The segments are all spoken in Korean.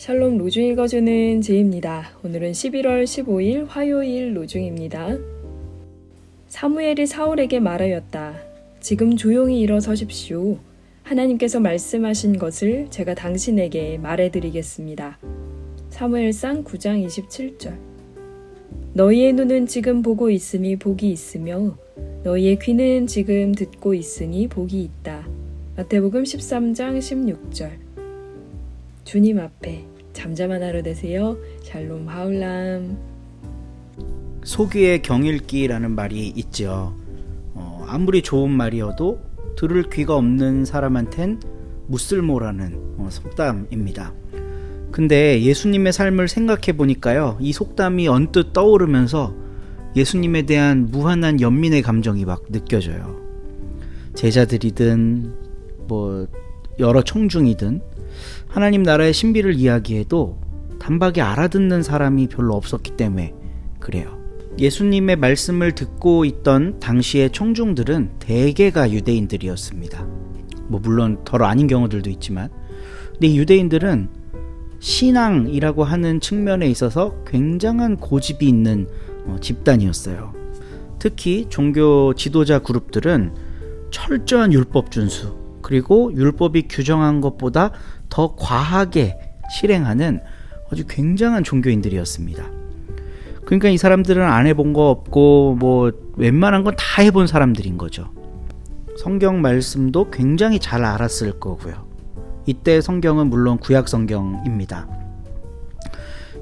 샬롬 로중 읽어주는 제입니다. 오늘은 11월 15일 화요일 로중입니다. 사무엘이 사울에게 말하였다. 지금 조용히 일어서십시오. 하나님께서 말씀하신 것을 제가 당신에게 말해드리겠습니다. 사무엘상 9장 27절. 너희의 눈은 지금 보고 있으니 복이 있으며 너희의 귀는 지금 듣고 있으니 복이 있다. 마태복음 13장 16절. 주님 앞에 잠잠한 하루 되세요. 샬롬 하울람. 소귀의 경읽기라는 말이 있죠. 아무리 좋은 말이어도 들을 귀가 없는 사람한텐 무쓸모라는 속담입니다. 근데 예수님의 삶을 생각해 보니까요, 이 속담이 언뜻 떠오르면서 예수님에 대한 무한한 연민의 감정이 막 느껴져요. 제자들이든 여러 청중이든 하나님 나라의 신비를 이야기해도 단박에 알아듣는 사람이 별로 없었기 때문에 그래요. 예수님의 말씀을 듣고 있던 당시의 청중들은 대개가 유대인들이었습니다. 물론 덜 아닌 경우들도 있지만, 근데 이 유대인들은 신앙이라고 하는 측면에 있어서 굉장한 고집이 있는 집단이었어요. 특히 종교 지도자 그룹들은 철저한 율법 준수, 그리고 율법이 규정한 것보다 더 과하게 실행하는 아주 굉장한 종교인들이었습니다. 그러니까 이 사람들은 안 해본 거 없고 웬만한 건 다 해본 사람들인 거죠. 성경 말씀도 굉장히 잘 알았을 거고요. 이때 성경은 물론 구약 성경입니다.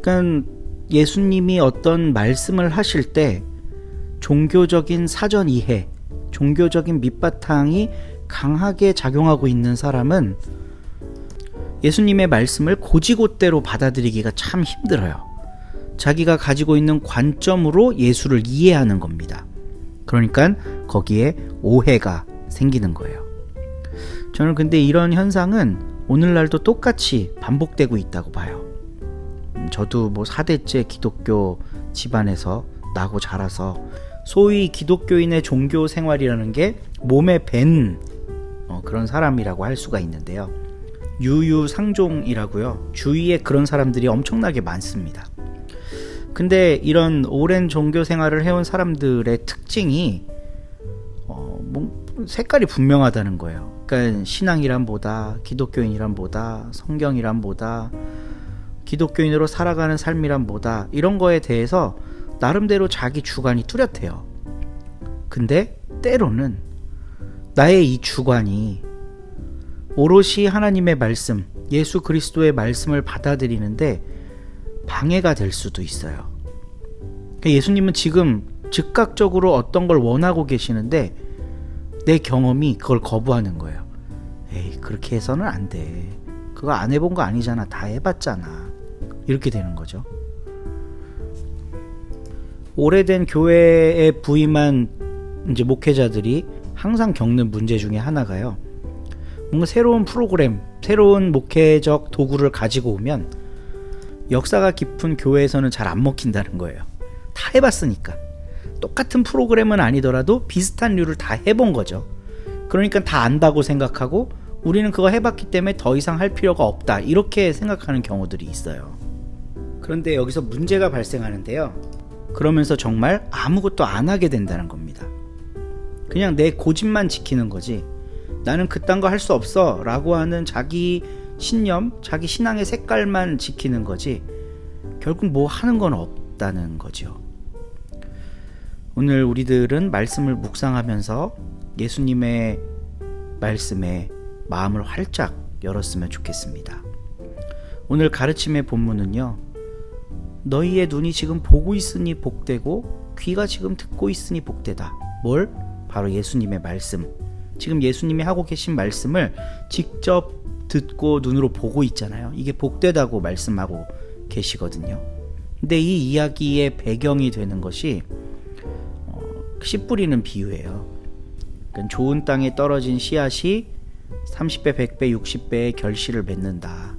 그러니까 예수님이 어떤 말씀을 하실 때 종교적인 사전 이해, 종교적인 밑바탕이 강하게 작용하고 있는 사람은 예수님의 말씀을 고지고대로 받아들이기가 참 힘들어요. 자기가 가지고 있는 관점으로 예수를 이해하는 겁니다. 그러니까 거기에 오해가 생기는 거예요. 저는 근데 이런 현상은 오늘날도 똑같이 반복되고 있다고 봐요. 저도 4대째 기독교 집안에서 나고 자라서 소위 기독교인의 종교 생활이라는 게 몸에 밴 그런 사람이라고 할 수가 있는데요. 유유상종이라고요. 주위에 그런 사람들이 엄청나게 많습니다. 근데 이런 오랜 종교 생활을 해온 사람들의 특징이 색깔이 분명하다는 거예요. 그러니까 신앙이란 뭐다, 기독교인이란 뭐다, 성경이란 뭐다, 기독교인으로 살아가는 삶이란 뭐다, 이런 거에 대해서 나름대로 자기 주관이 뚜렷해요. 근데 때로는 나의 이 주관이 오롯이 하나님의 말씀, 예수 그리스도의 말씀을 받아들이는데 방해가 될 수도 있어요. 예수님은 지금 즉각적으로 어떤 걸 원하고 계시는데 내 경험이 그걸 거부하는 거예요. 에이, 그렇게 해서는 안 돼. 그거 안 해본 거 아니잖아. 다 해봤잖아. 이렇게 되는 거죠. 오래된 교회에 부임한 이제 목회자들이 항상 겪는 문제 중에 하나가요. 뭔가 새로운 프로그램, 새로운 목회적 도구를 가지고 오면 역사가 깊은 교회에서는 잘 안 먹힌다는 거예요. 다 해봤으니까. 똑같은 프로그램은 아니더라도 비슷한 류를 다 해본 거죠. 그러니까 다 안다고 생각하고 우리는 그거 해봤기 때문에 더 이상 할 필요가 없다, 이렇게 생각하는 경우들이 있어요. 그런데 여기서 문제가 발생하는데요. 그러면서 정말 아무것도 안 하게 된다는 겁니다. 그냥 내 고집만 지키는 거지, 나는 그딴 거 할 수 없어 라고 하는 자기 신념, 자기 신앙의 색깔만 지키는 거지 결국 하는 건 없다는 거죠. 오늘 우리들은 말씀을 묵상하면서 예수님의 말씀에 마음을 활짝 열었으면 좋겠습니다. 오늘 가르침의 본문은요, 너희의 눈이 지금 보고 있으니 복되고 귀가 지금 듣고 있으니 복되다. 뭘? 바로 예수님의 말씀. 지금 예수님이 하고 계신 말씀을 직접 듣고 눈으로 보고 있잖아요. 이게 복되다고 말씀하고 계시거든요. 근데 이 이야기의 배경이 되는 것이 씨 뿌리는 비유예요. 그러니까 좋은 땅에 떨어진 씨앗이 30배, 100배, 60배의 결실을 맺는다.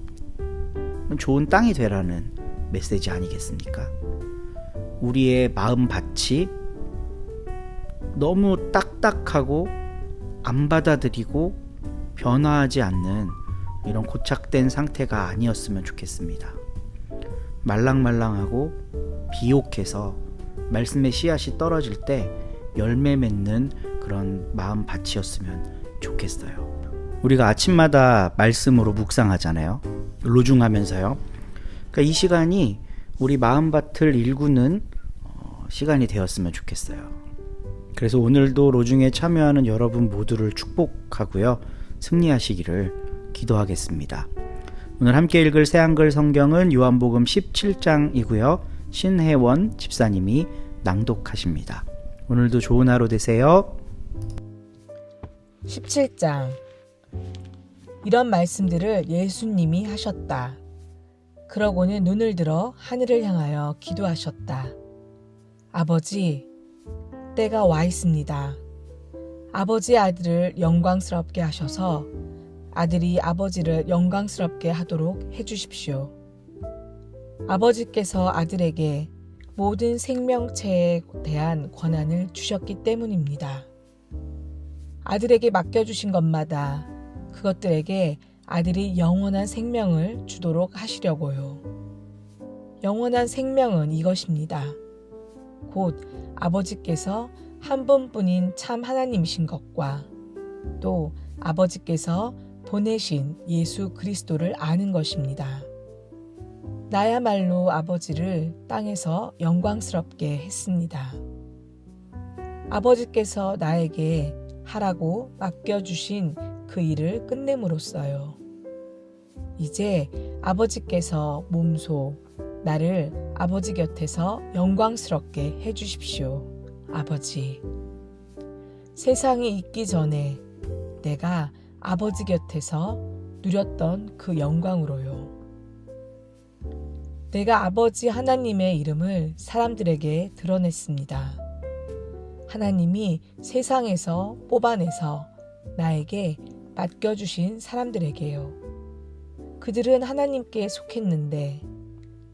좋은 땅이 되라는 메시지 아니겠습니까? 우리의 마음밭이 너무 딱딱하고 안 받아들이고 변화하지 않는 이런 고착된 상태가 아니었으면 좋겠습니다. 말랑말랑하고 비옥해서 말씀의 씨앗이 떨어질 때 열매 맺는 그런 마음밭이었으면 좋겠어요. 우리가 아침마다 말씀으로 묵상하잖아요. 로중하면서요. 그러니까 이 시간이 우리 마음밭을 일구는 시간이 되었으면 좋겠어요. 그래서 오늘도 로중에 참여하는 여러분 모두를 축복하고요. 승리하시기를 기도하겠습니다. 오늘 함께 읽을 새한글 성경은 요한복음 17장이고요. 신혜원 집사님이 낭독하십니다. 오늘도 좋은 하루 되세요. 17장. 이런 말씀들을 예수님이 하셨다. 그러고는 눈을 들어 하늘을 향하여 기도하셨다. 아버지, 때가 와 있습니다. 아버지의 아들을 영광스럽게 하셔서 아들이 아버지를 영광스럽게 하도록 해주십시오. 아버지께서 아들에게 모든 생명체에 대한 권한을 주셨기 때문입니다. 아들에게 맡겨주신 것마다 그것들에게 아들이 영원한 생명을 주도록 하시려고요. 영원한 생명은 이것입니다. 곧 아버지께서 한 분뿐인 참 하나님이신 것과 또 아버지께서 보내신 예수 그리스도를 아는 것입니다. 나야말로 아버지를 땅에서 영광스럽게 했습니다. 아버지께서 나에게 하라고 맡겨주신 그 일을 끝냄으로써요. 이제 아버지께서 몸소 나를 아버지 곁에서 영광스럽게 해주십시오. 아버지, 세상이 있기 전에 내가 아버지 곁에서 누렸던 그 영광으로요. 내가 아버지 하나님의 이름을 사람들에게 드러냈습니다. 하나님이 세상에서 뽑아내서 나에게 맡겨주신 사람들에게요. 그들은 하나님께 속했는데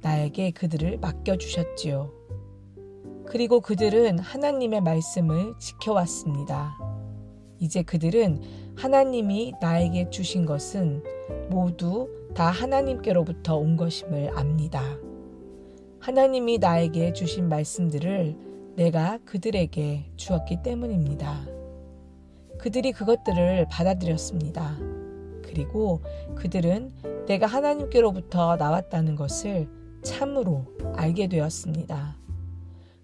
나에게 그들을 맡겨주셨지요. 그리고 그들은 하나님의 말씀을 지켜왔습니다. 이제 그들은 하나님이 나에게 주신 것은 모두 다 하나님께로부터 온 것임을 압니다. 하나님이 나에게 주신 말씀들을 내가 그들에게 주었기 때문입니다. 그들이 그것들을 받아들였습니다. 그리고 그들은 내가 하나님께로부터 나왔다는 것을 참으로 알게 되었습니다.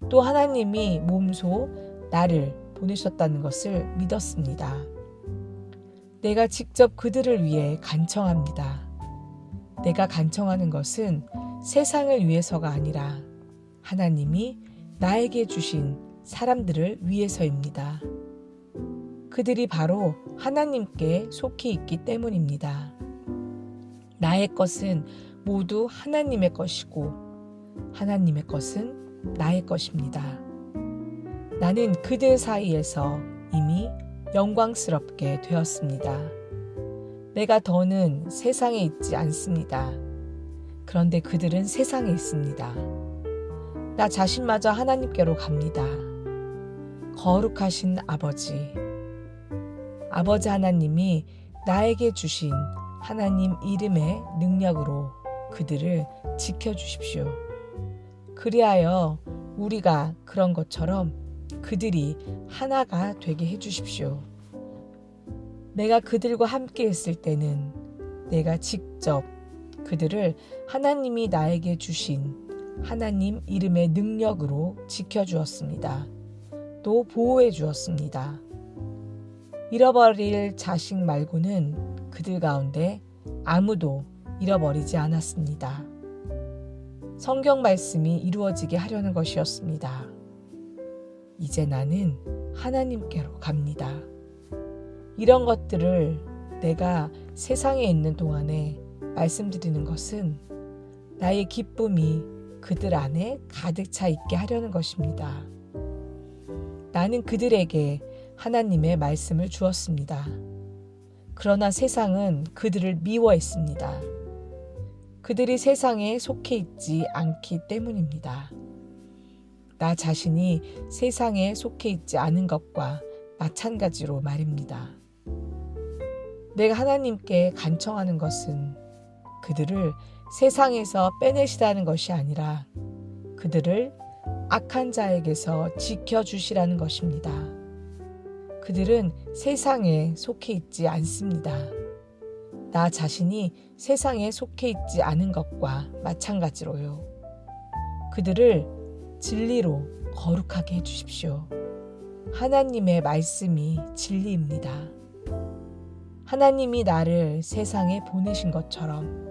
또 하나님이 몸소 나를 보내셨다는 것을 믿었습니다. 내가 직접 그들을 위해 간청합니다. 내가 간청하는 것은 세상을 위해서가 아니라 하나님이 나에게 주신 사람들을 위해서입니다. 그들이 바로 하나님께 속히 있기 때문입니다. 나의 것은 모두 하나님의 것이고 하나님의 것은 나의 것입니다. 나는 그들 사이에서 이미 영광스럽게 되었습니다. 내가 더는 세상에 있지 않습니다. 그런데 그들은 세상에 있습니다. 나 자신마저 하나님께로 갑니다. 거룩하신 아버지, 아버지 하나님이 나에게 주신 하나님 이름의 능력으로 그들을 지켜주십시오. 그리하여 우리가 그런 것처럼 그들이 하나가 되게 해주십시오. 내가 그들과 함께 있을 때는 내가 직접 그들을 하나님이 나에게 주신 하나님 이름의 능력으로 지켜주었습니다. 또 보호해 주었습니다. 잃어버릴 자식 말고는 그들 가운데 아무도 잃어버리지 않았습니다. 성경 말씀이 이루어지게 하려는 것이었습니다. 이제 나는 하나님께로 갑니다. 이런 것들을 내가 세상에 있는 동안에 말씀드리는 것은 나의 기쁨이 그들 안에 가득 차 있게 하려는 것입니다. 나는 그들에게 하나님의 말씀을 주었습니다. 그러나 세상은 그들을 미워했습니다. 그들이 세상에 속해 있지 않기 때문입니다. 나 자신이 세상에 속해 있지 않은 것과 마찬가지로 말입니다. 내가 하나님께 간청하는 것은 그들을 세상에서 빼내시라는 것이 아니라 그들을 악한 자에게서 지켜주시라는 것입니다. 그들은 세상에 속해 있지 않습니다. 나 자신이 세상에 속해 있지 않은 것과 마찬가지로요. 그들을 진리로 거룩하게 해주십시오. 하나님의 말씀이 진리입니다. 하나님이 나를 세상에 보내신 것처럼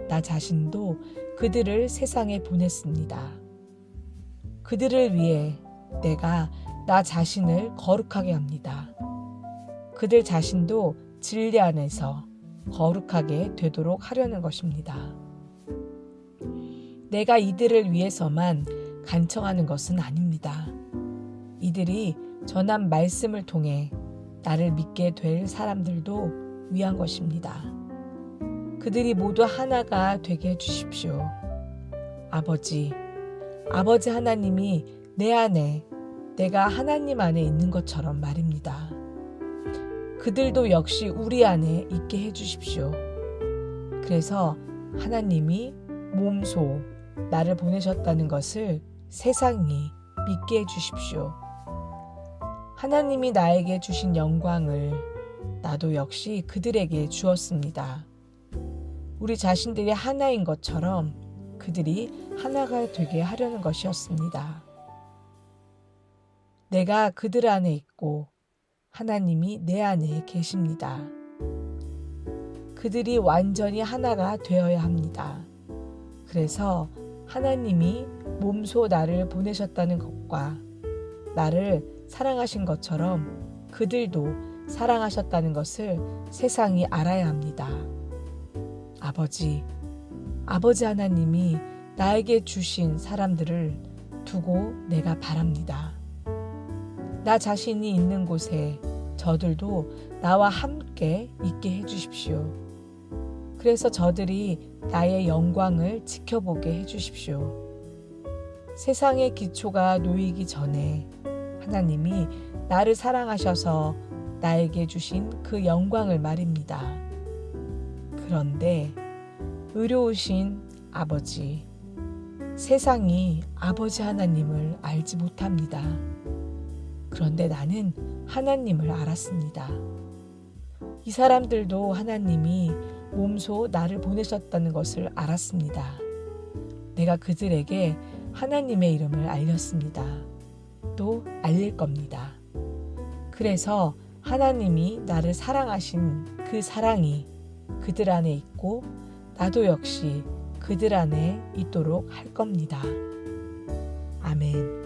나 자신도 그들을 세상에 보냈습니다. 그들을 위해 내가 나 자신을 거룩하게 합니다. 그들 자신도 진리 안에서 거룩하게 되도록 하려는 것입니다. 내가 이들을 위해서만 간청하는 것은 아닙니다. 이들이 전한 말씀을 통해 나를 믿게 될 사람들도 위한 것입니다. 그들이 모두 하나가 되게 해주십시오. 아버지 하나님이 내 안에 내가 하나님 안에 있는 것처럼 말입니다. 그들도 역시 우리 안에 있게 해주십시오. 그래서 하나님이 몸소 나를 보내셨다는 것을 세상이 믿게 해주십시오. 하나님이 나에게 주신 영광을 나도 역시 그들에게 주었습니다. 우리 자신들이 하나인 것처럼 그들이 하나가 되게 하려는 것이었습니다. 내가 그들 안에 있고 하나님이 내 안에 계십니다. 그들이 완전히 하나가 되어야 합니다. 그래서 하나님이 몸소 나를 보내셨다는 것과 나를 사랑하신 것처럼 그들도 사랑하셨다는 것을 세상이 알아야 합니다. 아버지 하나님이 나에게 주신 사람들을 두고 내가 바랍니다. 나 자신이 있는 곳에 저들도 나와 함께 있게 해주십시오. 그래서 저들이 나의 영광을 지켜보게 해주십시오. 세상의 기초가 놓이기 전에 하나님이 나를 사랑하셔서 나에게 주신 그 영광을 말입니다. 그런데 의로우신 아버지, 세상이 아버지 하나님을 알지 못합니다. 그런데 나는 하나님을 알았습니다. 이 사람들도 하나님이 몸소 나를 보내셨다는 것을 알았습니다. 내가 그들에게 하나님의 이름을 알렸습니다. 또 알릴 겁니다. 그래서 하나님이 나를 사랑하신 그 사랑이 그들 안에 있고 나도 역시 그들 안에 있도록 할 겁니다. 아멘.